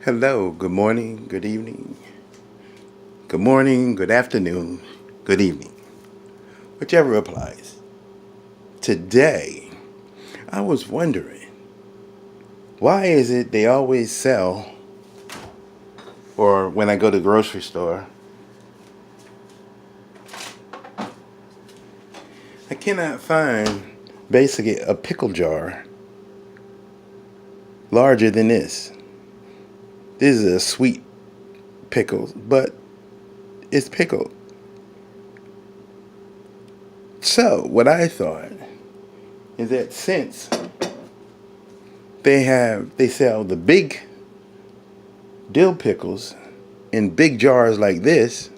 Hello, good morning, good evening, good morning, good afternoon, good evening, whichever applies. Today, I was wondering, why is it they always sell, or when I go to the grocery store, I cannot find basically a pickle jar larger than this. This is a sweet pickle, but it's pickled. So, what I thought is that since they sell the big dill pickles in big jars like this,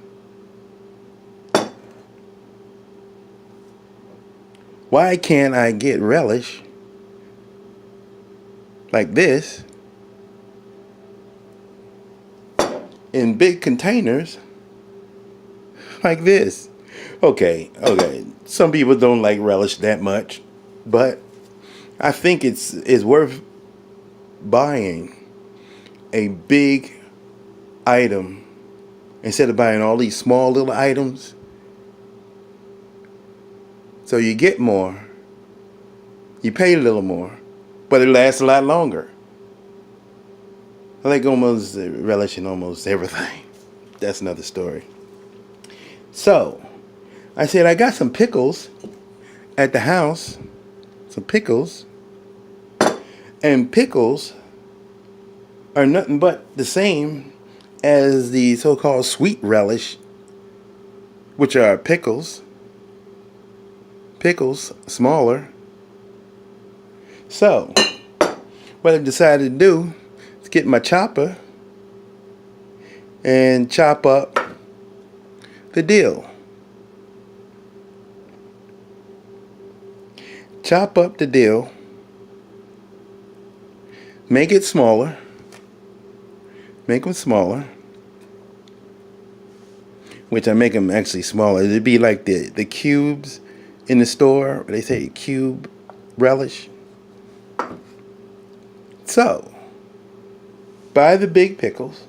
why can't I get relish like this in big containers like this? Okay. Some people don't like relish that much, but I think it's worth buying a big item instead of buying all these small little items. So you get more, you pay a little more, but it lasts a lot longer. I like almost relish in almost everything. That's another story. So I said I got some pickles at the house, some pickles, and pickles are nothing but the same as the so-called sweet relish, which are pickles smaller. So what I decided to do is get my chopper and chop up the dill. Chop up the dill, make it smaller, make them smaller, which I make them actually smaller. It'd be like the cubes in the store. They say cube relish. So, buy the big pickles,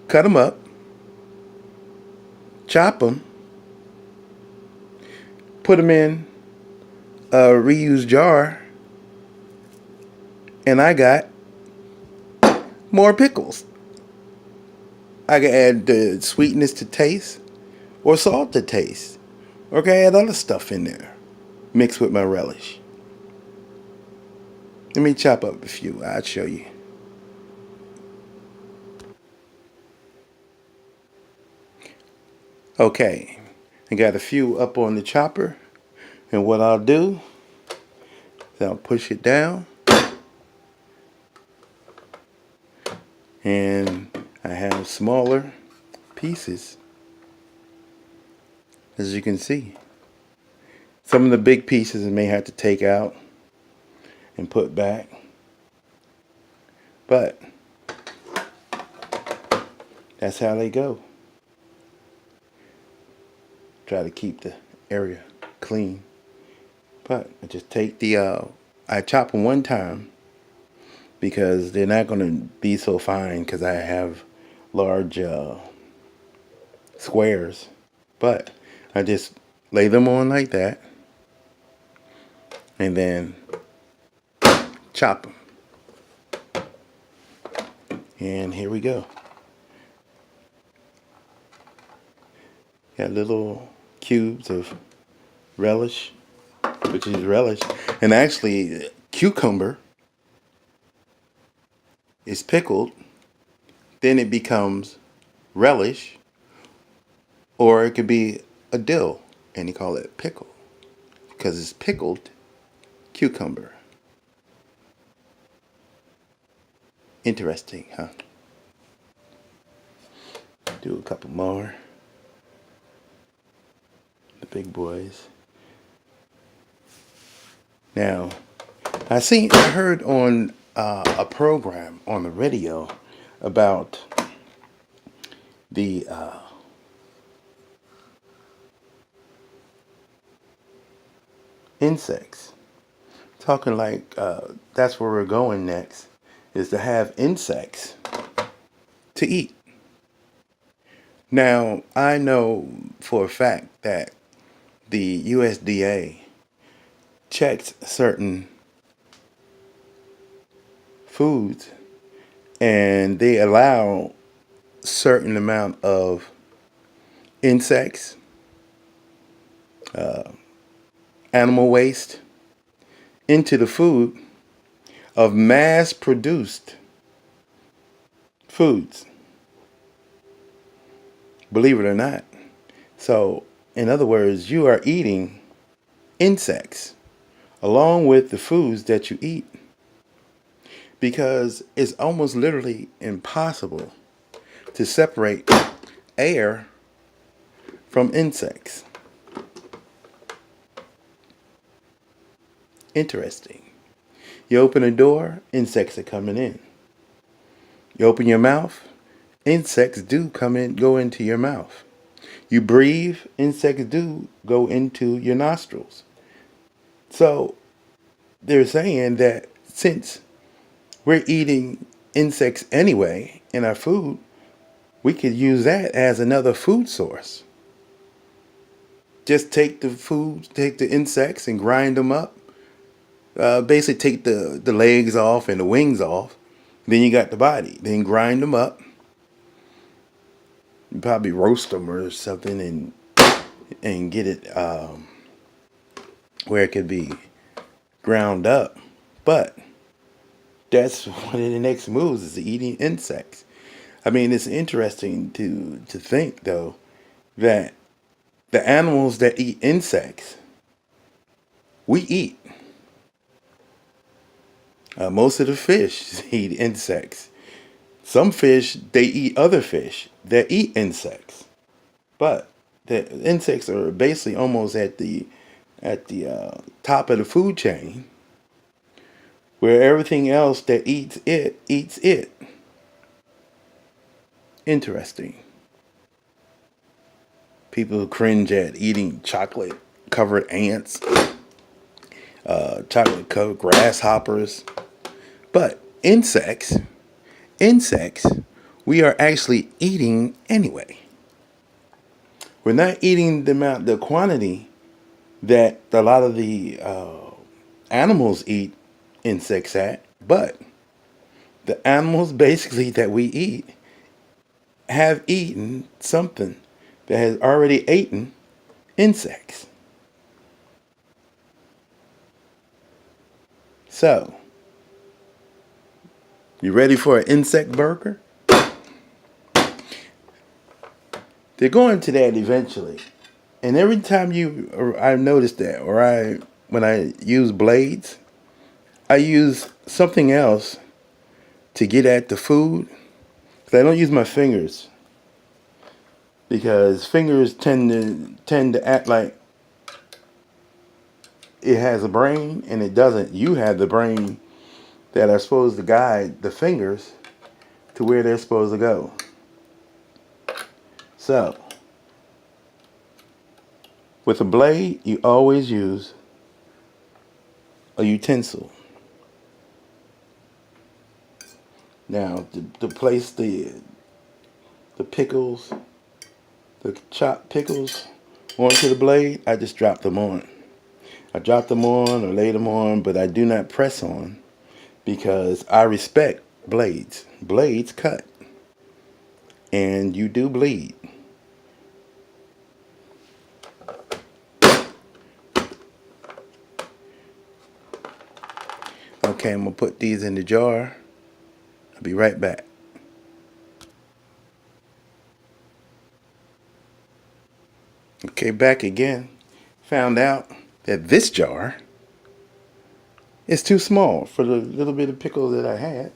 cut them up, chop them, put them in a reused jar, and I got more pickles. I can add the sweetness to taste or salt to taste, or I can add other stuff in there mixed with my relish. Let me chop up a few. I'll show you. Okay, I got a few up on the chopper, and what I'll do is I'll push it down, and I have smaller pieces, as you can see. Some of the big pieces I may have to take out and put back, but that's how they go. Try to keep the area clean, but I just take I chop them one time because they're not going to be so fine because I have large squares, but I just lay them on like that and then chop them, and here we go. Got little cubes of relish, which is relish, and actually cucumber is pickled, then it becomes relish, or it could be a dill, and you call it pickle because it's pickled cucumber. Interesting, huh? Do a couple more. The big boys. Now, I heard on a program on the radio about the insects. Talking like that's where we're going next. is to have insects to eat. Now, I know for a fact that the USDA checks certain foods and they allow certain amount of insects, animal waste into the food of mass produced foods, believe it or not. So, in other words, you are eating insects along with the foods that you eat because it's almost literally impossible to separate air from insects. Interesting. You open a door, insects are coming in. You open your mouth, insects do go into your mouth. You breathe, insects do go into your nostrils. So they're saying that since we're eating insects anyway in our food, we could use that as another food source. Just take the insects and grind them up. Basically take the legs off and the wings off. Then you got the body. Then grind them up. You probably roast them or something and get it where it could be ground up. But that's one of the next moves is eating insects. I mean, it's interesting to think though that the animals that eat insects, we eat. Most of the fish eat insects. Some fish they eat other fish that eat insects, but the insects are basically almost at the top of the food chain, where everything else that eats it eats it. Interesting. People cringe at eating chocolate covered ants, chocolate covered grasshoppers, but insects, we are actually eating anyway. We're not eating the quantity that a lot of the animals eat insects at, but the animals basically that we eat have eaten something that has already eaten insects. So, you ready for an insect burger? They're going to that eventually. And every time I noticed that, when I use blades, I use something else to get at the food. 'Cause I don't use my fingers because fingers tend to act like it has a brain and it doesn't. You have the brain that are supposed to guide the fingers to where they're supposed to go. So, with a blade, you always use a utensil. Now, to place the pickles, the chopped pickles onto the blade, I just drop them on. I drop them on or lay them on, but I do not press on because I respect blades. Blades cut, and you do bleed. Okay, I'm gonna put these in the jar. I'll be right back. Okay, back again. Found out that this jar is too small for the little bit of pickles that I had.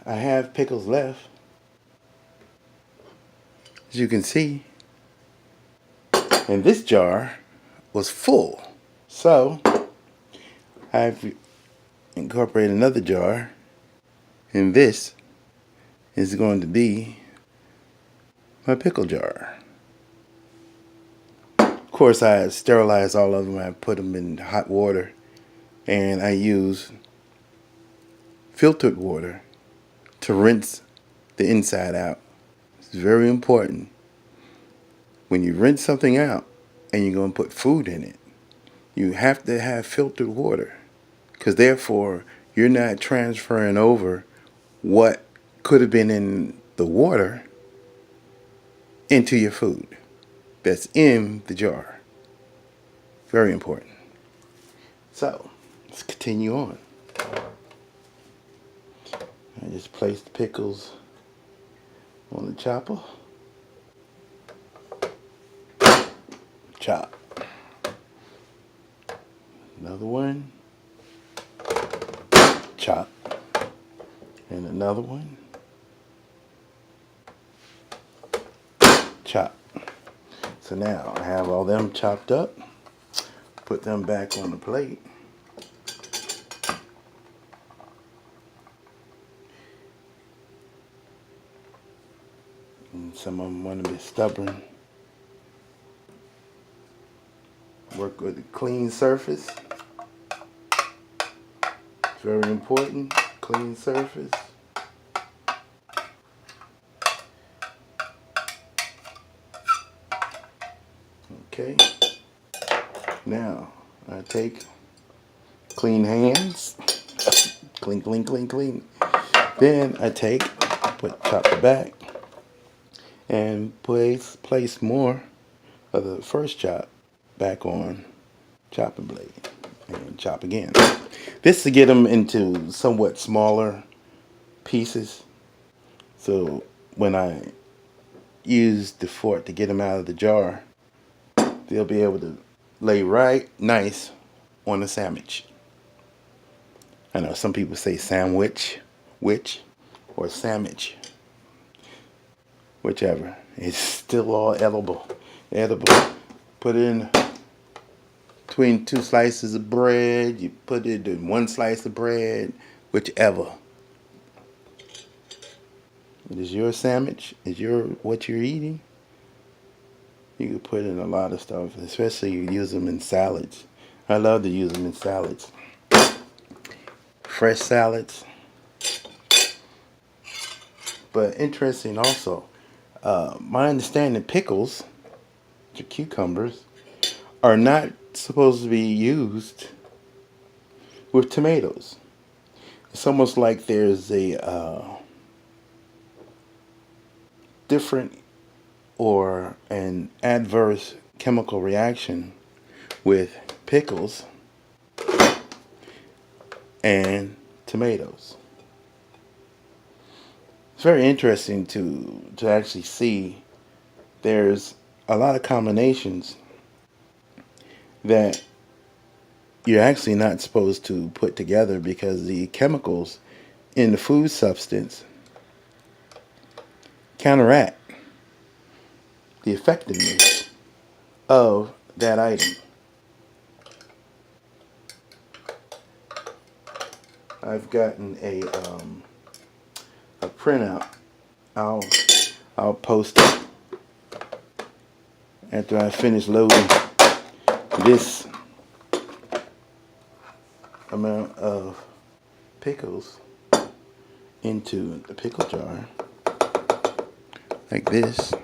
I have pickles left. As you can see, and this jar was full. So, I've incorporated another jar, and this is going to be my pickle jar. Of course, I sterilize all of them. I put them in hot water, and I use filtered water to rinse the inside out. It's very important. When you rinse something out and you're going to put food in it, you have to have filtered water, because therefore you're not transferring over what could have been in the water into your food that's in the jar. Very important. So, let's continue on. I just place the pickles on the chopper. Chop. Another one. Chop. And another one. Chop. So now I have all them chopped up. Put them back on the plate. And some of them want to be stubborn. Work with a clean surface. It's very important. Clean surface. Okay. Now I take clean hands. Clean, clean, clean, clean. Then I chop the back and place more of the first chop back on chopping blade and chop again. This to get them into somewhat smaller pieces. So when I use the fork to get them out of the jar, they'll be able to lay right nice on a sandwich. I know some people say sandwich, or sandwich, whichever. It's still all edible. Put it in between two slices of bread. You put it in one slice of bread, whichever. It is your sandwich. It's what you're eating. You can put in a lot of stuff, especially you use them in salads. I love to use them in salads. Fresh salads. But interesting also, my understanding, pickles, the cucumbers, are not supposed to be used with tomatoes. It's almost like there's a different or an adverse chemical reaction with pickles and tomatoes. It's very interesting to actually see there's a lot of combinations that you're actually not supposed to put together, because the chemicals in the food substance counteract the effectiveness of that item. I've gotten a printout. I'll post it after I finish loading this amount of pickles into the pickle jar, like this.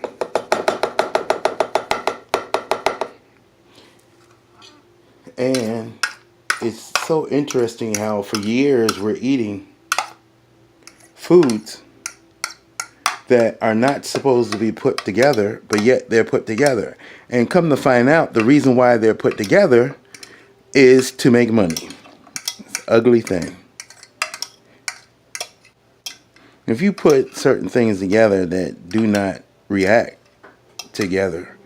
And it's so interesting how for years we're eating foods that are not supposed to be put together, but yet they're put together. And come to find out, the reason why they're put together is to make money. It's an ugly thing. If you put certain things together that do not react together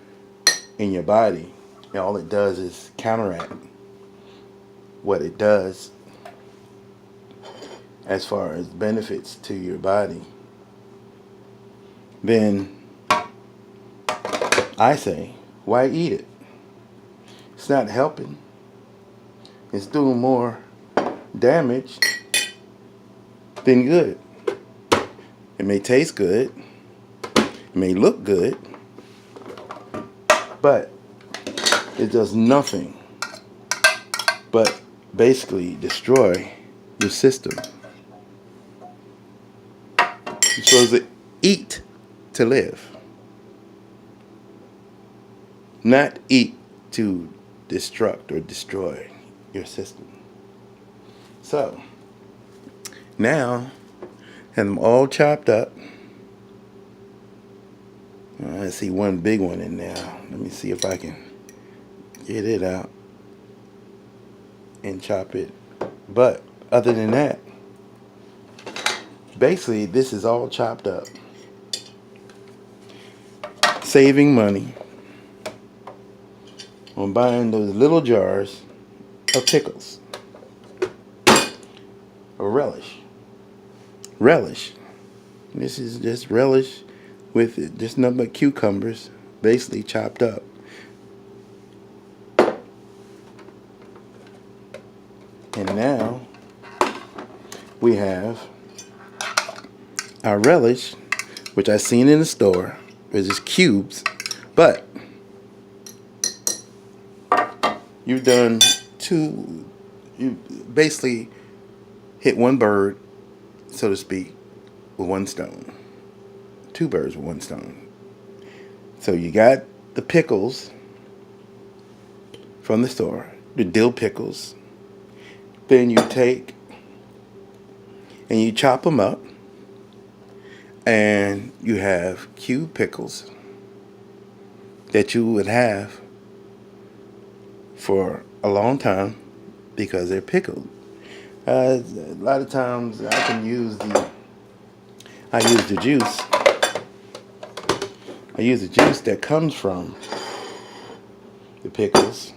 in your body, all it does is counteract what it does as far as benefits to your body, then I say, why eat it? It's not helping. It's doing more damage than good. It may taste good. It may look good. But it does nothing but basically destroy your system. You're supposed to eat to live, not eat to destruct or destroy your system. So now, have them all chopped up. I see one big one in there. Let me see if I can get it out and chop it. But other than that, basically this is all chopped up. Saving money on buying those little jars of pickles or relish. Relish. This is just relish with just nothing but cucumbers, basically chopped up. And now we have our relish, which I seen in the store. It's just cubes, but you've done two. You basically hit one bird, so to speak, with one stone. Two birds with one stone. So you got the pickles from the store, the dill pickles. Then you take and you chop them up, and you have cube pickles that you would have for a long time because they're pickled. A lot of times I use the juice. I use the juice that comes from the pickles,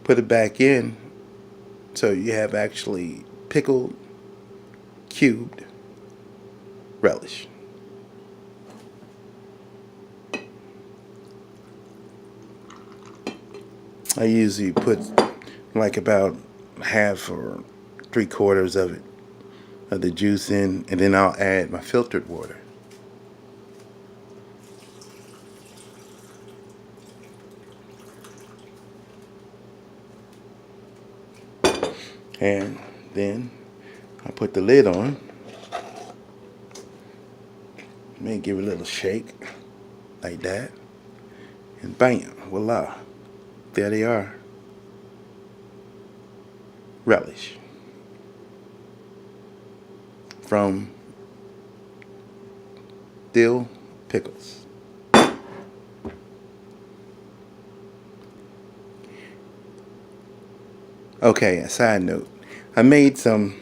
put it back in, so you have actually pickled, cubed relish. I usually put like about half or 3/4 of it, of the juice in, and then I'll add my filtered water. And then I put the lid on. May give it a little shake like that, and bam, voila, there they are. Relish from Dill Pickles. Okay, a side note. I made some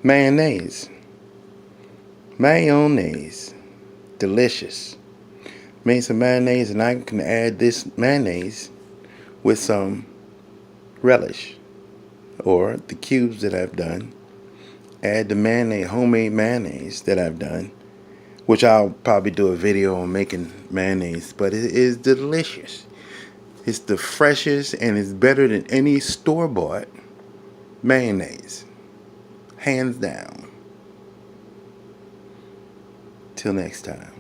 mayonnaise. Mayonnaise. Delicious. Made some mayonnaise, and I can add this mayonnaise with some relish or the cubes that I've done. Add the mayonnaise, homemade mayonnaise that I've done, which I'll probably do a video on making mayonnaise, but it is delicious. It's the freshest, and it's better than any store-bought mayonnaise. Hands down. Till next time.